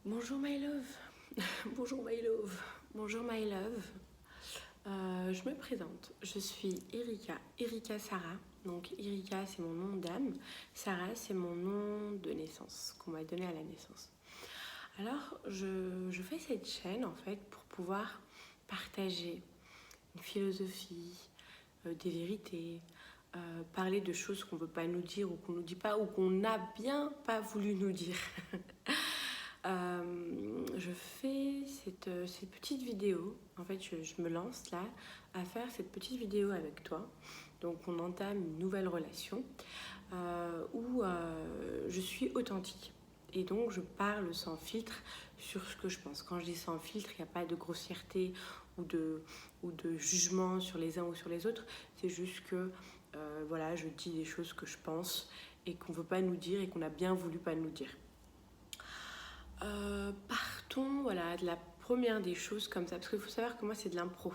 Bonjour my love, bonjour my love, bonjour my love. Je me présente, je suis Erika Sarah. Donc Erika c'est mon nom d'âme, Sarah c'est mon nom de naissance qu'on m'a donné à la naissance. Alors je fais cette chaîne en fait pour pouvoir partager une philosophie, des vérités, parler de choses qu'on ne veut pas nous dire ou qu'on ne nous dit pas ou qu'on n'a bien pas voulu nous dire. Je fais cette petite vidéo. En fait, je me lance là à faire cette petite vidéo avec toi. Donc, on entame une nouvelle relation où je suis authentique. Et donc, je parle sans filtre sur ce que je pense. Quand je dis sans filtre, il n'y a pas de grossièreté ou de jugement sur les uns ou sur les autres. C'est juste que voilà, je dis des choses que je pense et qu'on ne veut pas nous dire et qu'on a bien voulu pas nous dire. Partons voilà, de la première des choses comme ça, parce qu'il faut savoir que moi c'est de l'impro.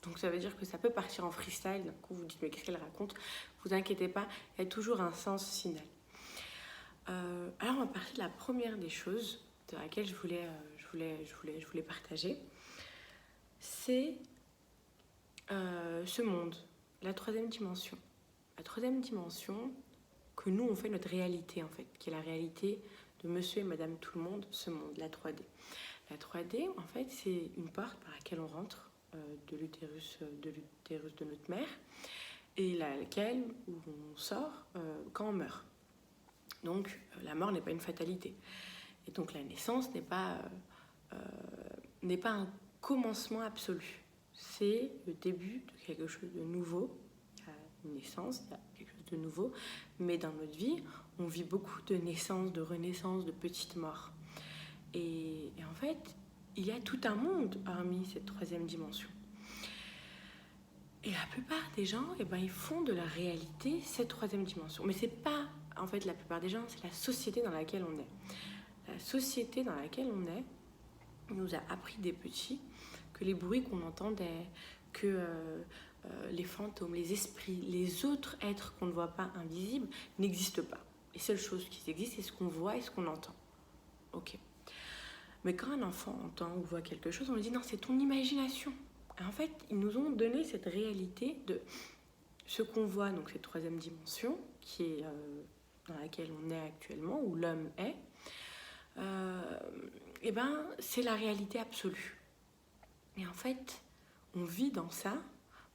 Donc ça veut dire que ça peut partir en freestyle, d'un coup vous dites mais qu'est-ce qu'elle raconte? Vous inquiétez pas, il y a toujours un sens final. Alors on va partir de la première des choses de laquelle je voulais partager. C'est ce monde, la troisième dimension. La troisième dimension que nous on fait notre réalité en fait, qui est la réalité de monsieur et madame tout le monde, ce monde, la 3D. La 3D, en fait, c'est une porte par laquelle on rentre de l'utérus de notre mère et laquelle où on sort quand on meurt. Donc, la mort n'est pas une fatalité. Et donc, la naissance n'est pas un commencement absolu. C'est le début de quelque chose de nouveau. Il y a une naissance, il y a quelque chose de nouveau. Mais dans notre vie, on vit beaucoup de naissances, de renaissances, de petites morts. Et en fait, il y a tout un monde hormis cette troisième dimension. Et la plupart des gens, ils font de la réalité cette troisième dimension. Mais c'est pas, en fait, la plupart des gens, c'est la société dans laquelle on est. La société dans laquelle on est nous a appris des petits que les bruits qu'on entendait, que les fantômes, les esprits, les autres êtres qu'on ne voit pas invisibles n'existent pas. Les seules choses qui existent, c'est ce qu'on voit et ce qu'on entend. Ok. Mais quand un enfant entend ou voit quelque chose, on lui dit non, c'est ton imagination. Et en fait, ils nous ont donné cette réalité de ce qu'on voit, donc cette troisième dimension, qui est dans laquelle on est actuellement, où l'homme est, c'est la réalité absolue. Et en fait, on vit dans ça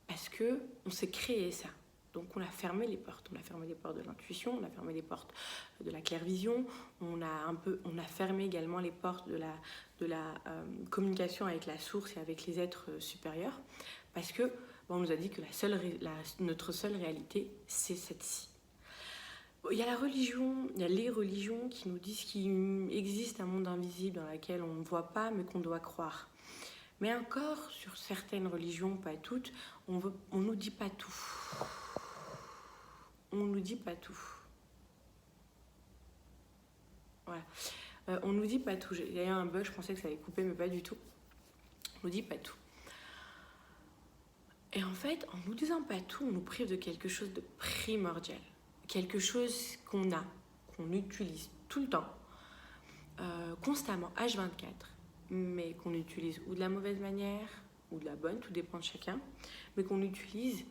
parce qu'on s'est créé ça. Donc on a fermé les portes. On a fermé les portes de l'intuition, on a fermé les portes de la clairvision, on a fermé également les portes de la communication avec la source et avec les êtres supérieurs, parce que on nous a dit que notre seule réalité, c'est celle-ci. Il y a la religion, il y a les religions qui nous disent qu'il existe un monde invisible dans lequel on ne voit pas, mais qu'on doit croire. Mais encore, sur certaines religions, pas toutes, on nous dit pas tout. On nous dit pas tout. Voilà. On nous dit pas tout. Il y a eu un bug, je pensais que ça allait couper, mais pas du tout. On nous dit pas tout. Et en fait, en nous disant pas tout, on nous prive de quelque chose de primordial. Quelque chose qu'on utilise tout le temps, constamment, H24, mais qu'on utilise ou de la mauvaise manière, ou de la bonne, tout dépend de chacun, mais qu'on utilise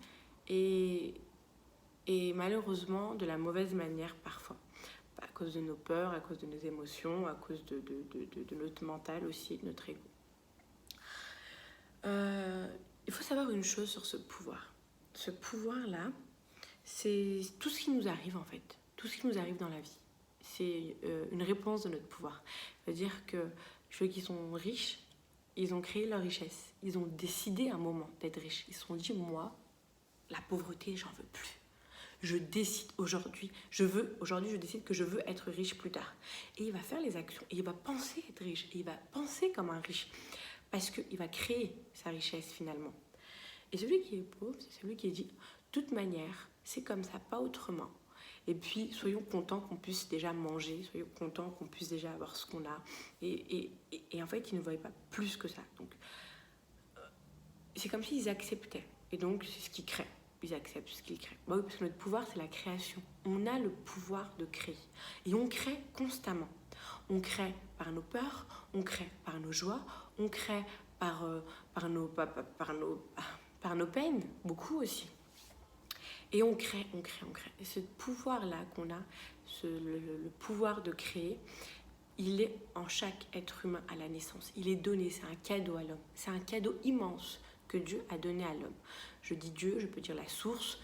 et malheureusement de la mauvaise manière parfois, à cause de nos peurs, à cause de nos émotions, à cause de notre mental aussi, de notre ego. Il faut savoir une chose sur ce pouvoir. Ce pouvoir-là, c'est tout ce qui nous arrive en fait, tout ce qui nous arrive dans la vie. C'est une réponse de notre pouvoir. Ça veut dire que ceux qui sont riches, ils ont créé leur richesse. Ils ont décidé à un moment d'être riches. Ils se sont dit, moi, la pauvreté, j'en veux plus. Je décide aujourd'hui, je décide que je veux être riche plus tard. Et il va faire les actions, et il va penser être riche, et il va penser comme un riche, parce qu'il va créer sa richesse finalement. Et celui qui est pauvre, c'est celui qui dit, de toute manière, c'est comme ça, pas autrement. Et puis, soyons contents qu'on puisse déjà manger, soyons contents qu'on puisse déjà avoir ce qu'on a. Et en fait, ils ne voyaient pas plus que ça. Donc, c'est comme s'ils acceptaient. Et donc, c'est ce qu'ils créent. Ils acceptent ce qu'ils créent. Bah oui, parce que notre pouvoir, c'est la création. On a le pouvoir de créer. Et on crée constamment. On crée par nos peurs, on crée par nos joies, on crée par nos peines, beaucoup aussi. Et on crée. Et ce pouvoir-là qu'on a, le pouvoir de créer, il est en chaque être humain à la naissance. Il est donné, c'est un cadeau à l'homme. C'est un cadeau immense que Dieu a donné à l'homme. Je dis Dieu, je peux dire la source.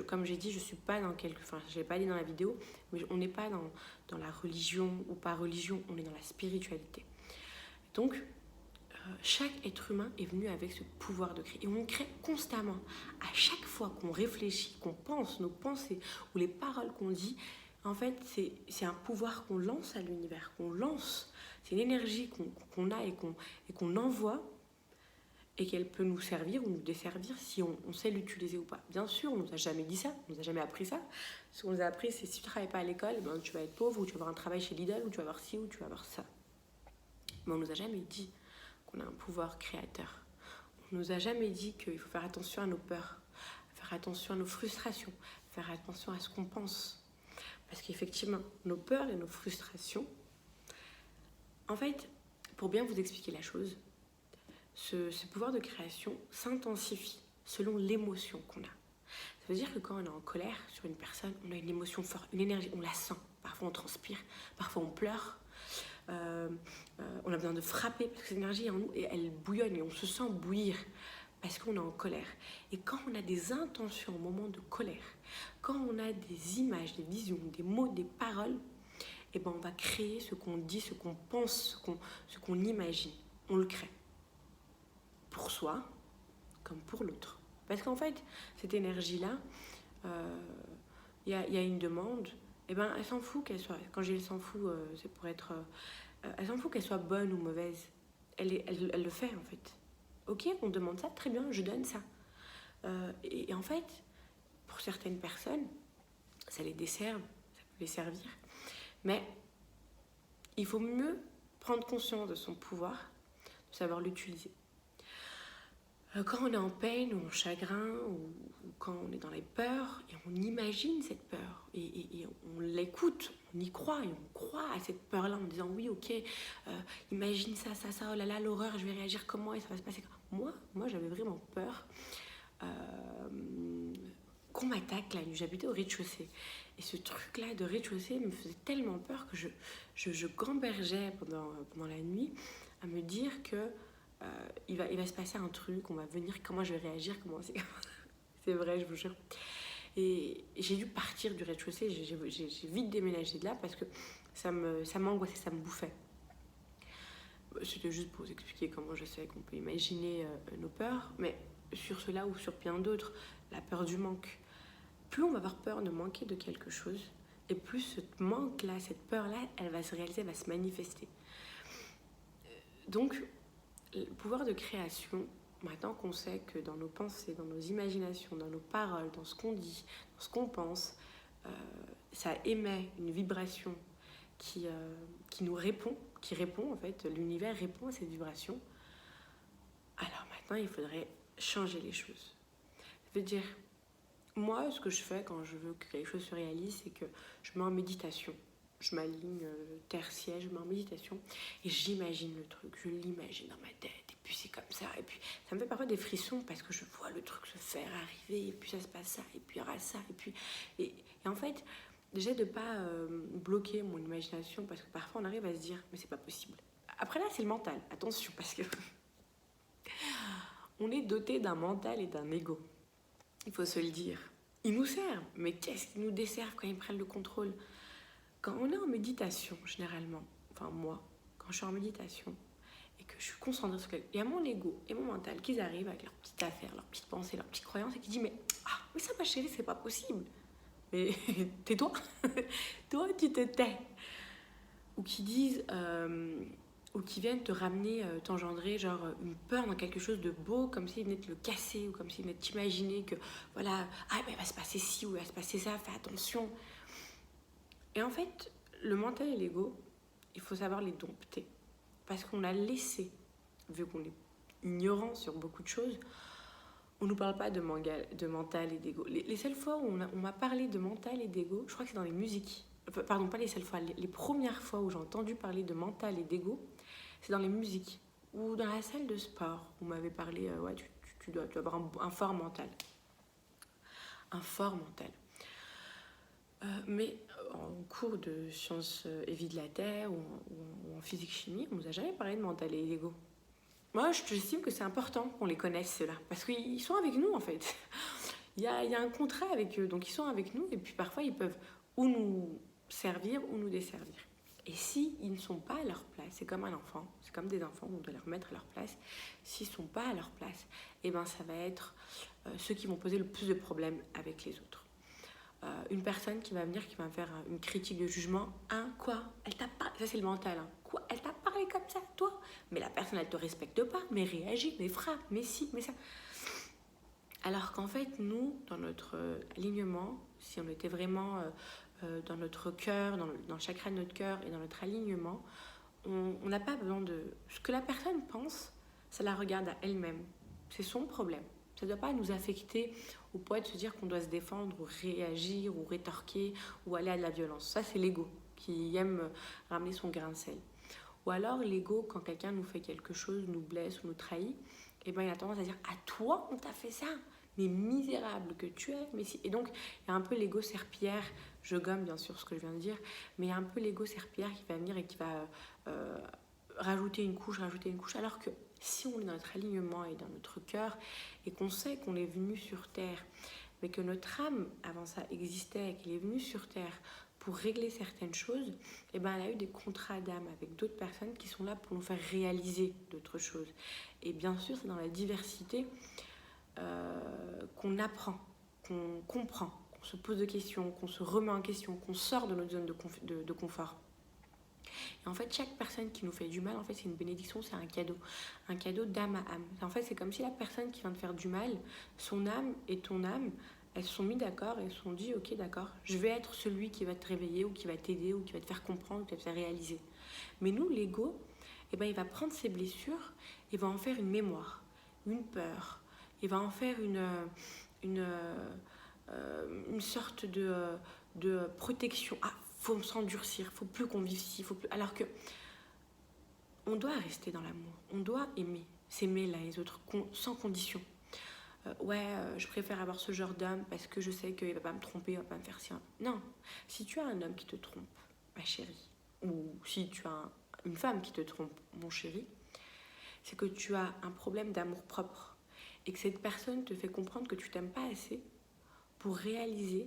Comme j'ai dit, je suis pas dans quelque... Enfin, je l'ai pas dit dans la vidéo, mais on n'est pas dans la religion ou pas religion, on est dans la spiritualité. Donc, chaque être humain est venu avec ce pouvoir de créer. Et on crée constamment. À chaque fois qu'on réfléchit, qu'on pense, nos pensées ou les paroles qu'on dit, en fait, c'est un pouvoir qu'on lance à l'univers, qu'on lance. C'est une énergie qu'on a et qu'on envoie et qu'elle peut nous servir ou nous desservir si on sait l'utiliser ou pas. Bien sûr, on ne nous a jamais dit ça, on ne nous a jamais appris ça. Ce qu'on nous a appris, c'est si tu ne travailles pas à l'école, ben, tu vas être pauvre ou tu vas avoir un travail chez Lidl ou tu vas avoir ci ou tu vas avoir ça. Mais on ne nous a jamais dit qu'on a un pouvoir créateur. On ne nous a jamais dit qu'il faut faire attention à nos peurs, faire attention à nos frustrations, faire attention à ce qu'on pense. Parce qu'effectivement, nos peurs et nos frustrations, en fait, pour bien vous expliquer la chose, ce pouvoir de création s'intensifie selon l'émotion qu'on a. Ça veut dire que quand on est en colère sur une personne, on a une émotion forte, une énergie, on la sent. Parfois on transpire, parfois on pleure. On a besoin de frapper parce que cette énergie est en nous et elle bouillonne et on se sent bouillir parce qu'on est en colère. Et quand on a des intentions au moment de colère, quand on a des images, des visions, des mots, des paroles, et ben on va créer ce qu'on dit, ce qu'on pense, ce qu'on imagine. On le crée. Pour soi comme pour l'autre. Parce qu'en fait, cette énergie-là, il y a une demande, et ben elle s'en fout qu'elle soit, quand j'ai elle s'en fout, c'est pour être, elle s'en fout qu'elle soit bonne ou mauvaise. Elle le fait en fait. Ok, on demande ça, très bien, je donne ça. Et en fait, pour certaines personnes, ça les desserve, ça peut les servir. Mais il faut mieux prendre conscience de son pouvoir, de savoir l'utiliser. Quand on est en peine ou en chagrin ou quand on est dans les peurs et on imagine cette peur et on l'écoute, on y croit et on croit à cette peur-là en disant oui ok, imagine ça, oh là là l'horreur, je vais réagir comment et ça va se passer. Moi j'avais vraiment peur qu'on m'attaque la nuit, j'habitais au rez-de-chaussée et ce truc-là de rez-de-chaussée me faisait tellement peur que je gambergeais pendant la nuit à me dire que il va se passer un truc, on va venir, comment je vais réagir, c'est vrai, je vous jure. Et j'ai dû partir du rez-de-chaussée, j'ai vite déménagé de là parce que ça m'angoissait, ça me bouffait. C'était juste pour vous expliquer comment je sais qu'on peut imaginer nos peurs, mais sur cela ou sur bien d'autres, la peur du manque. Plus on va avoir peur de manquer de quelque chose, et plus ce manque-là, cette peur-là, elle va se réaliser, elle va se manifester. Donc, le pouvoir de création, maintenant qu'on sait que dans nos pensées, dans nos imaginations, dans nos paroles, dans ce qu'on dit, dans ce qu'on pense, ça émet une vibration qui nous répond, qui répond en fait, l'univers répond à cette vibration. Alors maintenant, il faudrait changer les choses. Ça veut dire, moi, ce que je fais quand je veux que quelque chose se réalise, c'est que je mets en méditation. Je m'aligne terre-ciel, je mets en méditation et j'imagine le truc, je l'imagine dans ma tête et puis c'est comme ça et puis ça me fait parfois des frissons parce que je vois le truc se faire arriver et puis ça se passe ça et puis il y aura ça et puis et en fait déjà de pas bloquer mon imagination parce que parfois on arrive à se dire mais c'est pas possible. Après là c'est le mental, attention parce que on est doté d'un mental et d'un ego, il faut se le dire. Ils nous servent, mais qu'est-ce qu'ils nous desservent quand ils prennent le contrôle? Quand on est en méditation, généralement, enfin moi, quand je suis en méditation et que je suis concentrée sur quelque chose, il y a mon ego et mon mental qui arrivent avec leurs petites affaires, leurs petites pensées, leurs petites croyances et qui disent mais ça ma chérie, c'est pas possible. Mais tais-toi, toi tu te tais. Ou qui disent, ou qui viennent te ramener, t'engendrer genre une peur dans quelque chose de beau, comme s'ils venaient te le casser ou comme s'ils venaient t'imaginer que voilà, mais il va se passer ci ou il va se passer ça, fais attention. Et en fait, le mental et l'ego, il faut savoir les dompter. Parce qu'on a laissé, vu qu'on est ignorant sur beaucoup de choses, on ne nous parle pas de mental et d'ego. Les seules fois où on m'a parlé de mental et d'ego, je crois que c'est dans les musiques. pardon, pas les seules fois, les premières fois où j'ai entendu parler de mental et d'ego, c'est dans les musiques ou dans la salle de sport. On m'avait parlé, ouais, tu dois avoir un fort mental. Un fort mental. Mais en cours de sciences et vie de la Terre ou en physique-chimie, on nous a jamais parlé de mental et d'ego. Moi, j'estime que c'est important qu'on les connaisse, ceux-là, parce qu'ils sont avec nous, en fait. Il y a un contrat avec eux, donc ils sont avec nous, et puis parfois, ils peuvent ou nous servir ou nous desservir. Et si ils ne sont pas à leur place, c'est comme un enfant, c'est comme des enfants, on doit les remettre à leur place. S'ils ne sont pas à leur place, eh ben, ça va être ceux qui vont poser le plus de problèmes avec les autres. Une personne qui va venir, qui va me faire une critique de jugement. Hein, quoi? Elle t'a pas... Ça, c'est le mental. Hein. Quoi? Elle t'a parlé comme ça, toi? Mais la personne, elle te respecte pas. Mais réagit, mais frappe, mais si, mais ça. Alors qu'en fait, nous, dans notre alignement, si on était vraiment dans notre cœur, dans le chakra de notre cœur et dans notre alignement, on n'a pas besoin de... Ce que la personne pense, ça la regarde à elle-même. C'est son problème. Ça ne doit pas nous affecter au point de se dire qu'on doit se défendre ou réagir ou rétorquer ou aller à de la violence. Ça, c'est l'ego qui aime ramener son grain de sel. Ou alors l'ego, quand quelqu'un nous fait quelque chose, nous blesse ou nous trahit, eh ben, il a tendance à dire « À toi, on t'a fait ça !» Mais misérable que tu es. Mais si... Et donc, il y a un peu l'ego serpillère. Je gomme bien sûr ce que je viens de dire, mais il y a un peu l'ego serpillère qui va venir et qui va rajouter une couche, alors que si on est dans notre alignement et dans notre cœur et qu'on sait qu'on est venu sur Terre, mais que notre âme, avant ça, existait et qu'elle est venue sur Terre pour régler certaines choses, et ben elle a eu des contrats d'âme avec d'autres personnes qui sont là pour nous faire réaliser d'autres choses. Et bien sûr, c'est dans la diversité qu'on apprend, qu'on comprend, qu'on se pose des questions, qu'on se remet en question, qu'on sort de notre zone de confort. Et en fait, chaque personne qui nous fait du mal, en fait, c'est une bénédiction, c'est un cadeau d'âme à âme. En fait, c'est comme si la personne qui vient de faire du mal, son âme et ton âme, elles se sont mis d'accord et se sont dit, ok, d'accord, je vais être celui qui va te réveiller ou qui va t'aider ou qui va te faire comprendre ou qui va te faire réaliser. Mais nous, l'ego, eh ben, il va prendre ses blessures et va en faire une mémoire, une peur. Il va en faire une sorte de protection. Ah, faut s'endurcir, faut plus qu'on vive ci, faut plus... Alors que on doit rester dans l'amour, on doit aimer, s'aimer l'un les autres, sans condition. Je préfère avoir ce genre d'homme parce que je sais qu'il va pas me tromper, il va pas me faire ci. Non, si tu as un homme qui te trompe, ma chérie, ou si tu as une femme qui te trompe, mon chéri, c'est que tu as un problème d'amour propre et que cette personne te fait comprendre que tu t'aimes pas assez pour réaliser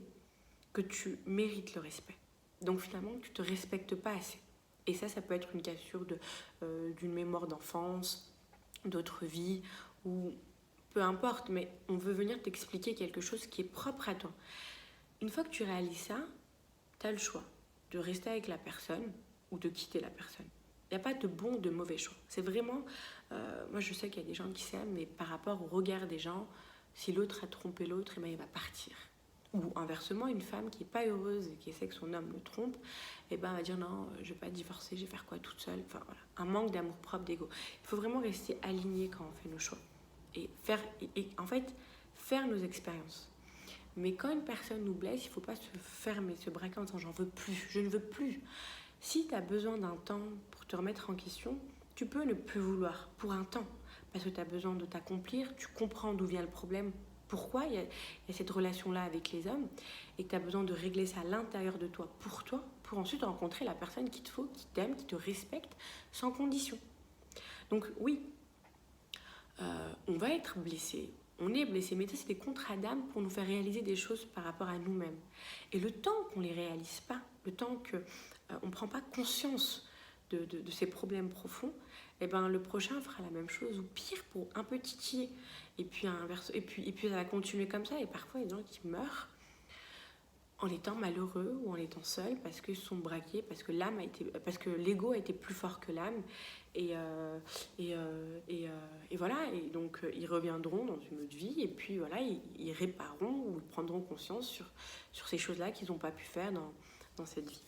que tu mérites le respect. Donc finalement, tu ne te respectes pas assez. Et ça peut être une cassure d'une mémoire d'enfance, d'autres vies, ou peu importe, mais on veut venir t'expliquer quelque chose qui est propre à toi. Une fois que tu réalises ça, tu as le choix de rester avec la personne ou de quitter la personne. Il n'y a pas de bon ou de mauvais choix. C'est vraiment... moi, je sais qu'il y a des gens qui s'aiment, mais par rapport au regard des gens, si l'autre a trompé l'autre, eh ben, il va partir. Ou inversement, une femme qui n'est pas heureuse et qui sait que son homme le trompe, eh ben, elle va dire non, je ne vais pas divorcer, je vais faire quoi toute seule. Enfin, voilà. Un manque d'amour propre, d'ego. Il faut vraiment rester aligné quand on fait nos choix. Et en fait, faire nos expériences. Mais quand une personne nous blesse, il ne faut pas se fermer, se braquer en disant j'en veux plus, je ne veux plus. Si tu as besoin d'un temps pour te remettre en question, tu peux ne plus vouloir pour un temps. Parce que tu as besoin de t'accomplir, tu comprends d'où vient le problème, pourquoi il y a cette relation-là avec les hommes, et que tu as besoin de régler ça à l'intérieur de toi, pour ensuite rencontrer la personne qu'il te faut, qui t'aime, qui te respecte, sans condition. Donc oui, on va être blessé, on est blessé, mais ça c'est des contrats d'âme pour nous faire réaliser des choses par rapport à nous-mêmes. Et le temps qu'on ne les réalise pas, le temps qu'on ne prend pas conscience de ces problèmes profonds, eh ben, le prochain fera la même chose, ou pire, pour un peu titiller. Et puis ça va continuer comme ça, et parfois il y a des gens qui meurent en étant malheureux ou en étant seuls parce qu'ils se sont braqués, parce que l'ego a été plus fort que l'âme, et voilà, et donc ils reviendront dans une autre vie, et puis voilà, ils répareront ou ils prendront conscience sur ces choses-là qu'ils n'ont pas pu faire dans cette vie.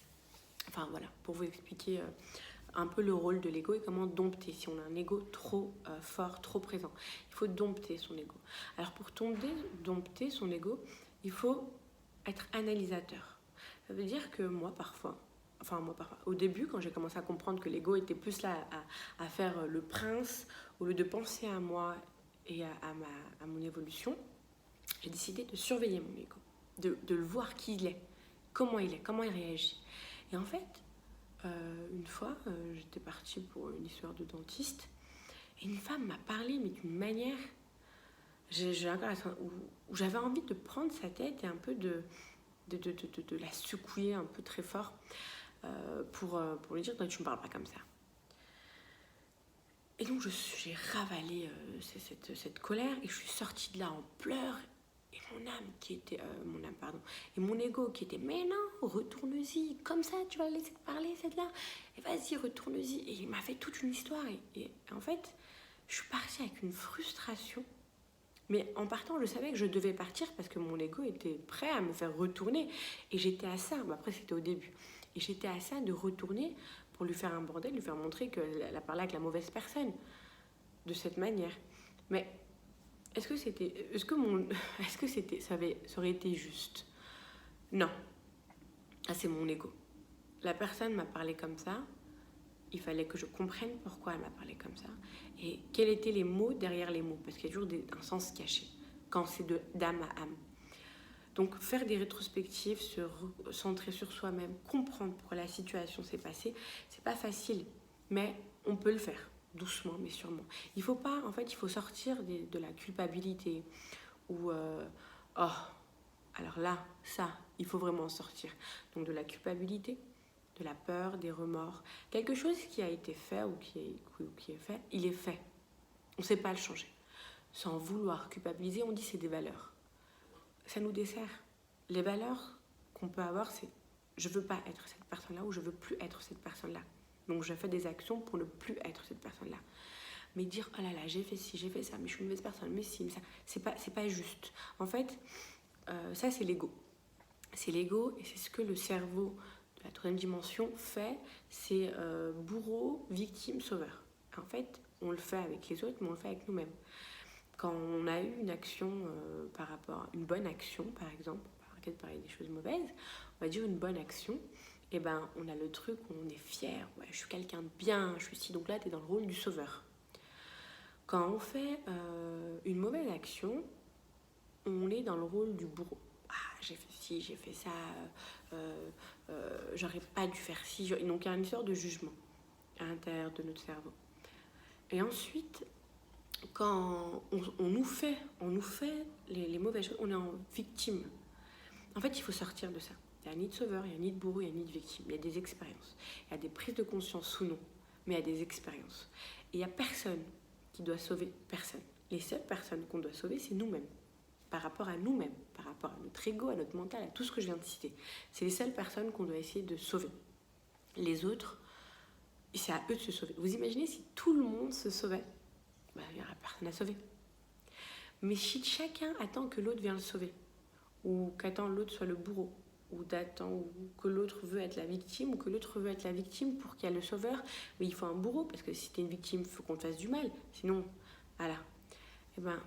Enfin voilà, pour vous expliquer un peu le rôle de l'ego et comment dompter si on a un ego trop fort, trop présent. Il faut dompter son ego. Alors pour dompter son ego, il faut être analysateur. Ça veut dire que moi, parfois, au début, quand j'ai commencé à comprendre que l'ego était plus là à faire le prince, au lieu de penser à moi et à mon évolution, j'ai décidé de surveiller mon ego, de le voir qui il est, comment il réagit. Et en fait, une fois, j'étais partie pour une histoire de dentiste, et une femme m'a parlé, mais d'une manière, où j'avais envie de prendre sa tête et un peu de la secouer un peu très fort pour lui dire tu ne me parles pas comme ça. Et donc j'ai ravalé cette colère et je suis sortie de là en pleurs. Et et mon ego qui était mais non, retourne-y, comme ça tu vas laisser te parler celle-là, et vas-y retourne-y. Et il m'a fait toute une histoire et en fait je suis partie avec une frustration. Mais en partant, je savais que je devais partir parce que mon ego était prêt à me faire retourner. Et j'étais à ça, après c'était au début, et j'étais à ça de retourner pour lui faire un bordel, lui faire montrer qu'elle a parlé avec la mauvaise personne, de cette manière. Mais ça aurait été juste? Non. Ah, c'est mon ego. La personne m'a parlé comme ça, il fallait que je comprenne pourquoi elle m'a parlé comme ça et quels étaient les mots derrière les mots, parce qu'il y a toujours un sens caché quand c'est d'âme à âme. Donc faire des rétrospectives, se centrer sur soi-même, comprendre pourquoi la situation s'est passée, c'est pas facile, mais on peut le faire doucement mais sûrement. Il faut sortir de la culpabilité ou alors là, ça, il faut vraiment en sortir. Donc de la culpabilité, de la peur, des remords. Quelque chose qui a été fait ou qui est fait, il est fait. On ne sait pas le changer. Sans vouloir culpabiliser, on dit c'est des valeurs. Ça nous dessert. Les valeurs qu'on peut avoir, c'est je ne veux pas être cette personne-là ou je ne veux plus être cette personne-là. Donc je fais des actions pour ne plus être cette personne-là. Mais dire oh là là, j'ai fait ci, j'ai fait ça, mais je suis une mauvaise personne, mais si, mais ça, c'est pas juste. En fait, ça c'est l'ego. C'est l'ego et c'est ce que le cerveau de la troisième dimension fait, c'est bourreau, victime, sauveur. En fait, on le fait avec les autres, mais on le fait avec nous-mêmes. Quand on a eu une action par rapport à une bonne action, par exemple, on va parler des choses mauvaises, on va dire une bonne action, et ben on a le truc où on est fier, ouais, je suis quelqu'un de bien, je suis ci, donc là tu es dans le rôle du sauveur. Quand on fait une mauvaise action, on est dans le rôle du bourreau. Ah, j'ai fait ci, j'ai fait ça, j'aurais pas dû faire ci. Donc il y a une sorte de jugement à l'intérieur de notre cerveau. Et ensuite, quand on nous fait les mauvaises choses, on est en victime. En fait, il faut sortir de ça. Il n'y a ni de sauveur, il n'y a ni de bourreau, il n'y a ni de victime. Il y a des expériences. Il y a des prises de conscience ou non, mais il y a des expériences. Et il n'y a personne qui doit sauver personne. Les seules personnes qu'on doit sauver, c'est nous-mêmes. Par rapport à nous-mêmes, par rapport à notre ego, à notre mental, à tout ce que je viens de citer. C'est les seules personnes qu'on doit essayer de sauver. Les autres, c'est à eux de se sauver. Vous imaginez si tout le monde se sauvait? Il n'y aurait personne à sauver. Mais si chacun attend que l'autre vienne le sauver, ou qu'attend l'autre soit le bourreau, ou que l'autre veut être la victime, ou que l'autre veut être la victime pour qu'il y ait le sauveur, mais il faut un bourreau, parce que si t'es une victime, il faut qu'on te fasse du mal. Sinon, voilà. Eh ben,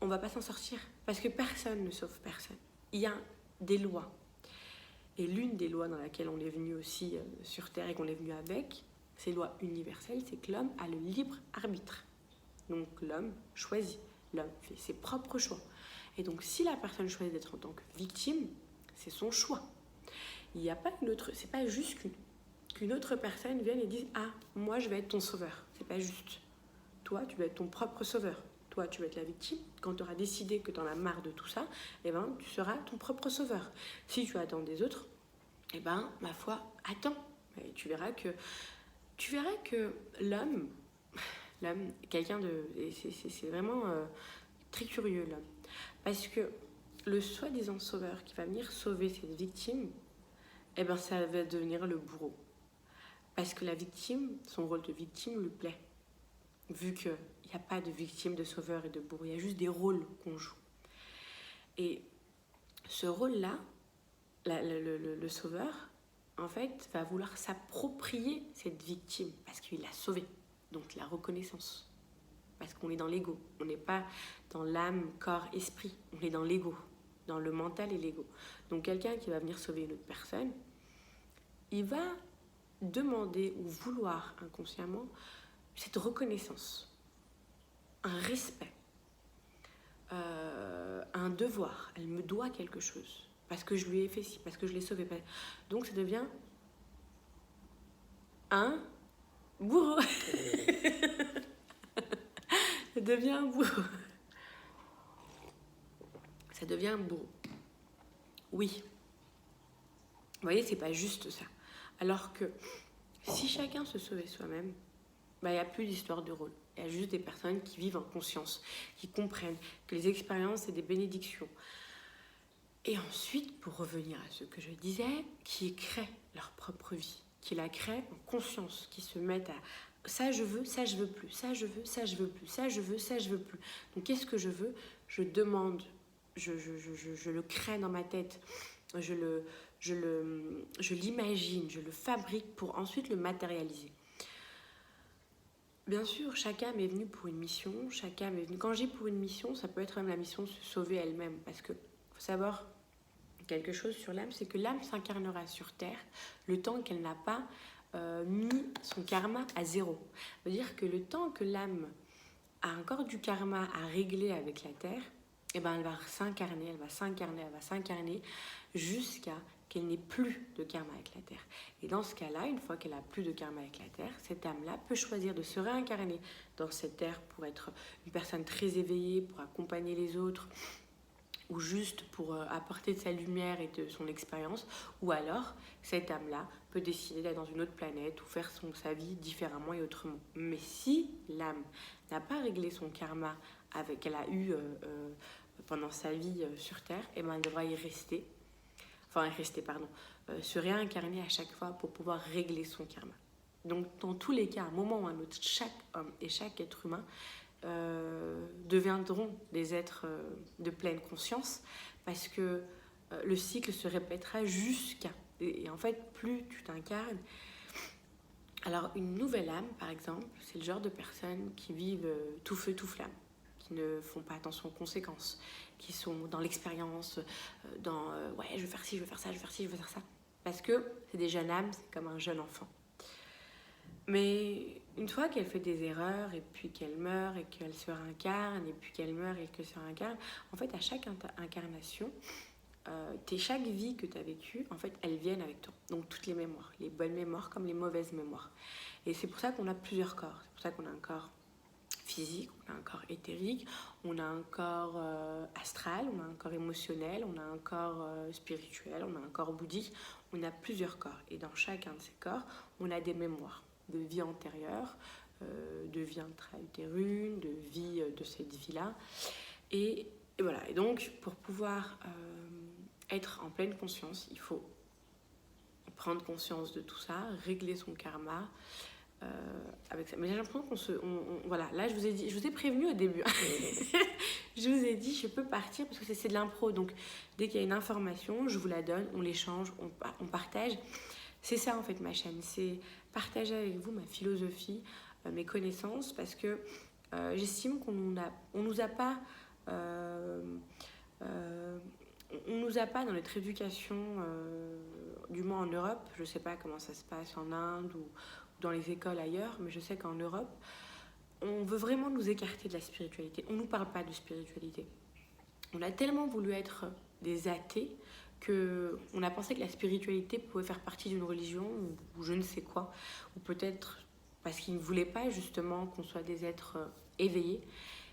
on va pas s'en sortir, parce que personne ne sauve personne. Il y a des lois. Et l'une des lois dans laquelle on est venu aussi sur Terre et qu'on est venu avec, ces lois universelles, c'est que l'homme a le libre arbitre. Donc l'homme choisit, l'homme fait ses propres choix. Et donc si la personne choisit d'être en tant que victime, c'est son choix. Il n'y a pas c'est pas juste qu'une autre personne vienne et dise « Ah, moi je vais être ton sauveur ». C'est pas juste. Toi, tu vas être ton propre sauveur. Toi, tu vas être la victime. Quand tu auras décidé que tu en as marre de tout ça, eh ben, tu seras ton propre sauveur. Si tu attends des autres, eh ben, ma foi, attends. Et tu verras que l'homme, quelqu'un de... C'est vraiment très curieux, l'homme. Parce que le soi-disant sauveur qui va venir sauver cette victime, eh ben, ça va devenir le bourreau. Parce que la victime, son rôle de victime lui plaît. Vu qu'il n'y a pas de victime, de sauveur et de bourreau, il y a juste des rôles qu'on joue. Et ce rôle-là, le sauveur, en fait, va vouloir s'approprier cette victime parce qu'il l'a sauvée. Donc la reconnaissance. Parce qu'on est dans l'ego. On n'est pas dans l'âme, corps, esprit. On est dans l'ego. dans le mental et l'ego. Donc quelqu'un qui va venir sauver une autre personne, il va demander ou vouloir inconsciemment cette reconnaissance, un respect, un devoir. Elle me doit quelque chose parce que je lui ai fait ci, parce que je l'ai sauvé. Donc ça devient un bourreau. Ça devient un bourreau. Ça devient un bourreau. Oui. Vous voyez, c'est pas juste ça. Alors que si chacun se sauvait soi-même, il n'y a plus d'histoire de rôle. Il y a juste des personnes qui vivent en conscience, qui comprennent que les expériences, c'est des bénédictions. Et ensuite, pour revenir à ce que je disais, qui créent leur propre vie, qui la créent en conscience, qui se mettent à ça je veux, ça je veux plus, ça je veux, ça je veux plus, ça je veux, ça je veux plus. Donc qu'est-ce que je veux? Je demande, je le crée dans ma tête, je l'imagine, je le fabrique pour ensuite le matérialiser. Bien sûr, chaque âme est venue pour une mission, chaque âme est venue... Quand j'ai pour une mission, ça peut être même la mission de se sauver elle-même, parce que faut savoir quelque chose sur l'âme, c'est que l'âme s'incarnera sur Terre le temps qu'elle n'a pas mis son karma à zéro. Ça veut dire que le temps que l'âme a encore du karma à régler avec la Terre, eh ben elle va s'incarner, elle va s'incarner jusqu'à qu'elle n'ait plus de karma avec la Terre. Et dans ce cas-là, une fois qu'elle n'a plus de karma avec la Terre, cette âme-là peut choisir de se réincarner dans cette Terre pour être une personne très éveillée, pour accompagner les autres, ou juste pour apporter de sa lumière et de son expérience, ou alors cette âme-là peut décider d'aller dans une autre planète ou faire sa vie différemment et autrement. Mais si l'âme n'a pas réglé son karma qu'elle a eu pendant sa vie sur Terre, et ben elle devra se réincarner à chaque fois pour pouvoir régler son karma. Donc dans tous les cas, à un moment ou à un autre, chaque homme et chaque être humain deviendront des êtres de pleine conscience, parce que le cycle se répétera jusqu'à... Et en fait, plus tu t'incarnes... Alors, une nouvelle âme, par exemple, c'est le genre de personnes qui vivent tout feu, tout flamme, qui ne font pas attention aux conséquences, qui sont dans l'expérience, ouais, je veux faire ci, je veux faire ça, je veux faire ci, je veux faire ça. Parce que c'est des jeunes âmes, c'est comme un jeune enfant. Mais une fois qu'elle fait des erreurs, et puis qu'elle meurt, et qu'elle se réincarne, et puis qu'elle meurt, et qu'elle se réincarne, en fait, à chaque incarnation, chaque vie que tu as vécue, en fait, elles viennent avec toi. Donc, toutes les mémoires, les bonnes mémoires comme les mauvaises mémoires. Et c'est pour ça qu'on a plusieurs corps. C'est pour ça qu'on a un corps physique, on a un corps éthérique, on a un corps astral, on a un corps émotionnel, on a un corps spirituel, on a un corps bouddhique. On a plusieurs corps. Et dans chacun de ces corps, on a des mémoires de vie antérieure, de vie intra-utérine, de vie de cette vie-là. Et voilà. Et donc, pour pouvoir être en pleine conscience, il faut prendre conscience de tout ça, régler son karma avec ça. Mais j'ai l'impression voilà, là, je vous ai prévenu au début. Je vous ai dit, je peux partir parce que c'est de l'impro. Donc, dès qu'il y a une information, je vous la donne, on l'échange, on partage. C'est ça, en fait, ma chaîne. C'est partager avec vous ma philosophie, mes connaissances, parce que j'estime qu'on nous a pas... on nous a pas dans notre éducation, du moins en Europe, je sais pas comment ça se passe en Inde ou dans les écoles ailleurs, mais je sais qu'en Europe, on veut vraiment nous écarter de la spiritualité. On nous parle pas de spiritualité. On a tellement voulu être des athées qu'on a pensé que la spiritualité pouvait faire partie d'une religion ou je ne sais quoi, ou peut-être parce qu'ils ne voulaient pas justement qu'on soit des êtres éveillés.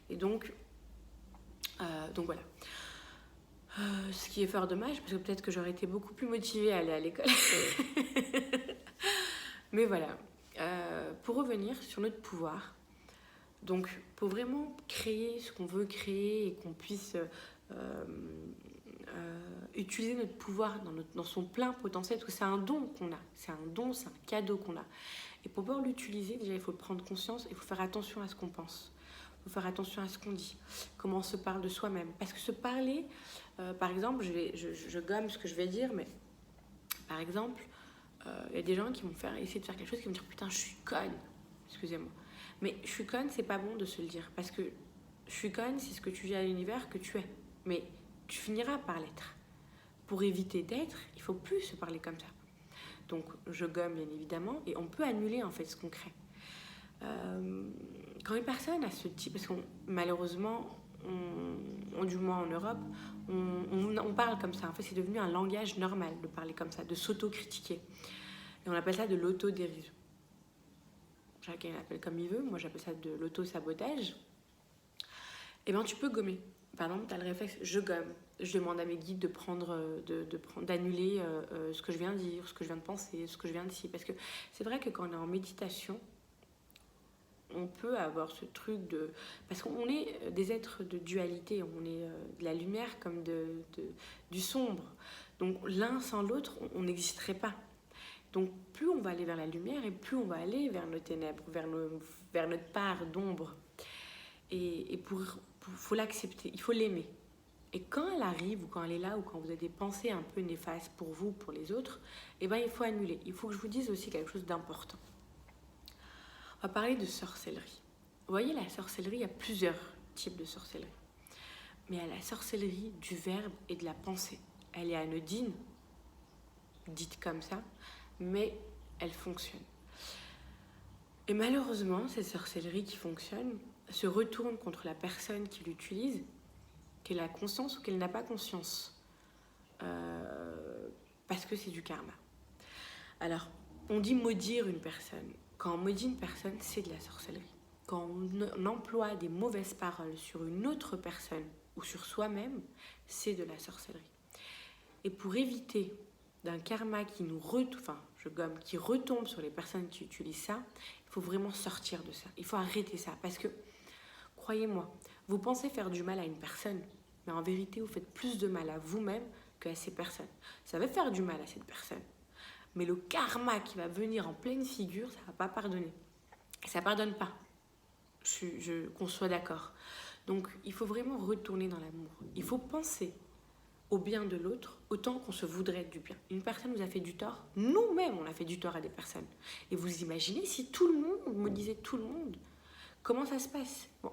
Et donc voilà. Ce qui est fort dommage, parce que peut-être que j'aurais été beaucoup plus motivée à aller à l'école. Mais voilà. Pour revenir sur notre pouvoir, donc pour vraiment créer ce qu'on veut créer et qu'on puisse utiliser notre pouvoir dans son plein potentiel, parce que c'est un don qu'on a, c'est un don, c'est un cadeau qu'on a. Et pour pouvoir l'utiliser, déjà il faut prendre conscience, il faut faire attention à ce qu'on pense. Il faut faire attention à ce qu'on dit, comment on se parle de soi-même. Parce que se parler, par exemple, je gomme ce que je vais dire, mais par exemple, il y a des gens qui vont essayer de faire quelque chose, qui vont dire « Putain, je suis conne ». Excusez-moi. Mais je suis conne, c'est pas bon de se le dire. Parce que je suis conne, c'est ce que tu dis à l'univers que tu es. Mais tu finiras par l'être. Pour éviter d'être, il faut plus se parler comme ça. Donc je gomme bien évidemment, et on peut annuler en fait ce qu'on crée. Quand une personne a ce type, parce qu'on malheureusement, du moins en Europe, on parle comme ça. En fait, c'est devenu un langage normal de parler comme ça, de s'auto-critiquer. Et on appelle ça de l'autodérision. Chacun l'appelle comme il veut. Moi, j'appelle ça de l'auto-sabotage. Et bien, tu peux gommer. Par exemple, tu as le réflexe, je gomme. Je demande à mes guides d'annuler ce que je viens de dire, ce que je viens de penser, ce que je viens de dire. Parce que c'est vrai que quand on est en méditation, on peut avoir ce truc de... Parce qu'on est des êtres de dualité, on est de la lumière comme du sombre. Donc l'un sans l'autre, on n'existerait pas. Donc plus on va aller vers la lumière et plus on va aller vers nos ténèbres, vers notre part d'ombre. Et faut l'accepter, il faut l'aimer. Et quand elle arrive, ou quand elle est là, ou quand vous avez des pensées un peu néfastes pour vous, pour les autres, eh ben, il faut annuler. Il faut que je vous dise aussi quelque chose d'important. On va parler de sorcellerie. Vous voyez, la sorcellerie, il y a plusieurs types de sorcellerie. Mais il y a la sorcellerie du verbe et de la pensée. Elle est anodine, dite comme ça, mais elle fonctionne. Et malheureusement, cette sorcellerie qui fonctionne se retourne contre la personne qui l'utilise, qu'elle a conscience ou qu'elle n'a pas conscience. Parce que c'est du karma. Alors, on dit maudire une personne. Quand on maudit une personne, c'est de la sorcellerie. Quand on emploie des mauvaises paroles sur une autre personne ou sur soi-même, c'est de la sorcellerie. Et pour éviter d'un karma qui qui retombe sur les personnes qui utilisent ça, il faut vraiment sortir de ça. Il faut arrêter ça. Parce que, croyez-moi, vous pensez faire du mal à une personne, mais en vérité, vous faites plus de mal à vous-même qu'à ces personnes. Ça va faire du mal à cette personne. Mais le karma qui va venir en pleine figure, ça ne va pas pardonner. Et ça ne pardonne pas. Qu'on soit d'accord. Donc, il faut vraiment retourner dans l'amour. Il faut penser au bien de l'autre autant qu'on se voudrait du bien. Une personne nous a fait du tort, nous-mêmes on a fait du tort à des personnes. Et vous imaginez si tout le monde maudisait tout le monde, comment ça se passe? Bon,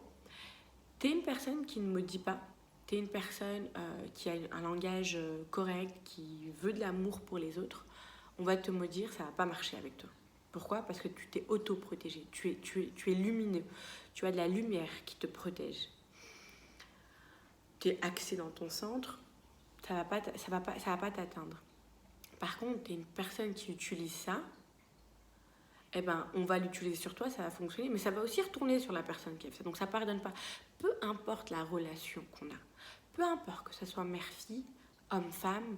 t'es une personne qui ne maudit pas, t'es une personne qui a un langage correct, qui veut de l'amour pour les autres, on va te maudire, ça va pas marcher avec toi. Pourquoi? Parce que tu t'es auto-protégé, tu es lumineux, tu as de la lumière qui te protège. Tu es axé dans ton centre, ça va pas t'atteindre. Par contre, tu es une personne qui utilise ça, eh ben, on va l'utiliser sur toi, ça va fonctionner, mais ça va aussi retourner sur la personne qui a fait ça. Donc ça pardonne pas. Peu importe la relation qu'on a, peu importe que ce soit mère-fille, homme-femme,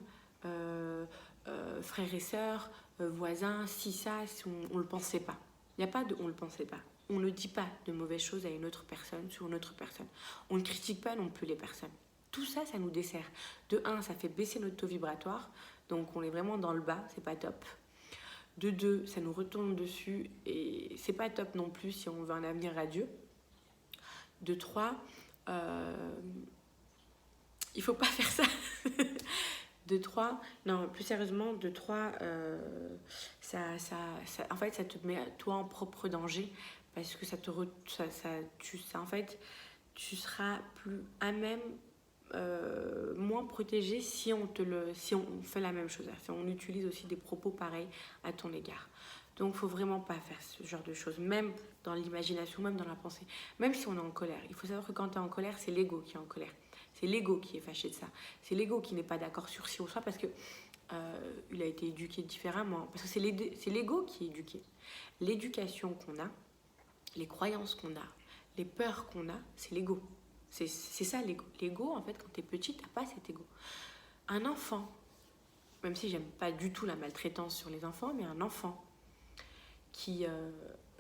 frère et sœur, voisin, si on le pensait pas. Il n'y a pas de on le pensait pas. On ne dit pas de mauvaises choses à une autre personne sur une autre personne. On ne critique pas non plus les personnes. Tout ça, ça nous dessert. De 1, ça fait baisser notre taux vibratoire, donc on est vraiment dans le bas, c'est pas top. De 2, ça nous retourne dessus et c'est pas top non plus si on veut un avenir radieux. De 3, il faut pas faire ça. De 3, non, plus sérieusement, de 3, en fait, ça te met toi en propre danger parce que en fait, tu seras plus à même, moins protégé si on fait la même chose, si on utilise aussi des propos pareils à ton égard. Donc, il ne faut vraiment pas faire ce genre de choses, même dans l'imagination, même dans la pensée, même si on est en colère. Il faut savoir que quand tu es en colère, c'est l'ego qui est en colère. C'est l'ego qui est fâché de ça. C'est l'ego qui n'est pas d'accord sur ci ou ça parce que il a été éduqué différemment. Parce que c'est l'ego qui est éduqué. L'éducation qu'on a, les croyances qu'on a, les peurs qu'on a, c'est l'ego. C'est ça l'ego. L'ego, en fait, quand t'es petit, t'as pas cet ego. Un enfant, même si j'aime pas du tout la maltraitance sur les enfants, mais un enfant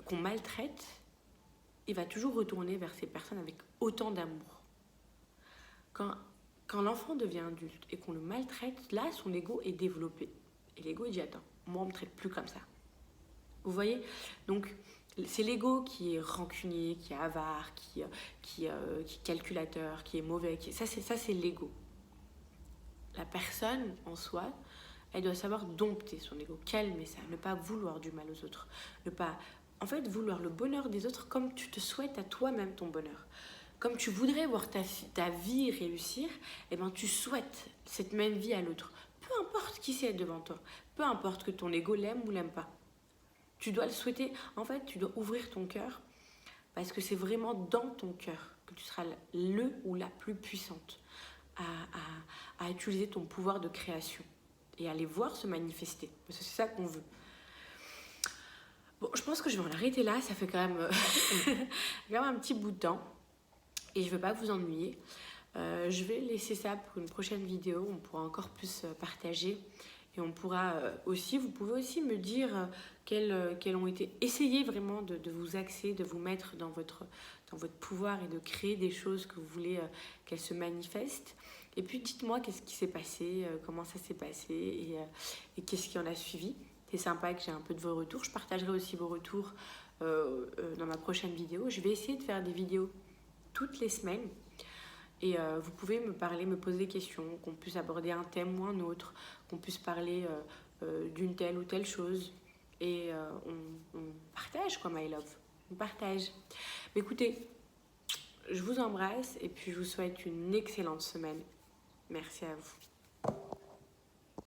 qu'on maltraite, il va toujours retourner vers ces personnes avec autant d'amour. Quand l'enfant devient adulte et qu'on le maltraite, là, son ego est développé. Et l'ego, il dit, attends, moi, on me traite plus comme ça. Vous voyez? Donc, c'est l'ego qui est rancunier, qui est avare, qui est calculateur, qui est mauvais. Ça, c'est l'ego. La personne, en soi, elle doit savoir dompter son ego, calmer ça, ne pas vouloir du mal aux autres, ne pas, en fait, vouloir le bonheur des autres comme tu te souhaites à toi-même ton bonheur. comme tu voudrais voir ta vie réussir, et ben tu souhaites cette même vie à l'autre. Peu importe qui c'est devant toi, peu importe que ton ego l'aime ou l'aime pas. Tu dois le souhaiter. En fait, tu dois ouvrir ton cœur parce que c'est vraiment dans ton cœur que tu seras le ou la plus puissante à utiliser ton pouvoir de création et à les voir se manifester. Parce que c'est ça qu'on veut. Bon, je pense que je vais en arrêter là. Ça fait quand même, quand même un petit bout de temps. Et je ne veux pas vous ennuyer. Je vais laisser ça pour une prochaine vidéo. On pourra encore plus partager. Et on pourra aussi, vous pouvez aussi me dire quelles ont été, essayez vraiment de vous axer, de vous mettre dans votre pouvoir et de créer des choses que vous voulez qu'elles se manifestent. Et puis dites-moi qu'est-ce qui s'est passé, comment ça s'est passé et qu'est-ce qui en a suivi. C'est sympa que j'ai un peu de vos retours. Je partagerai aussi vos retours dans ma prochaine vidéo. Je vais essayer de faire des vidéos toutes les semaines. Et vous pouvez me parler, me poser des questions, qu'on puisse aborder un thème ou un autre, qu'on puisse parler d'une telle ou telle chose. Et on partage, quoi, my love. On partage. Mais écoutez, je vous embrasse et puis je vous souhaite une excellente semaine. Merci à vous.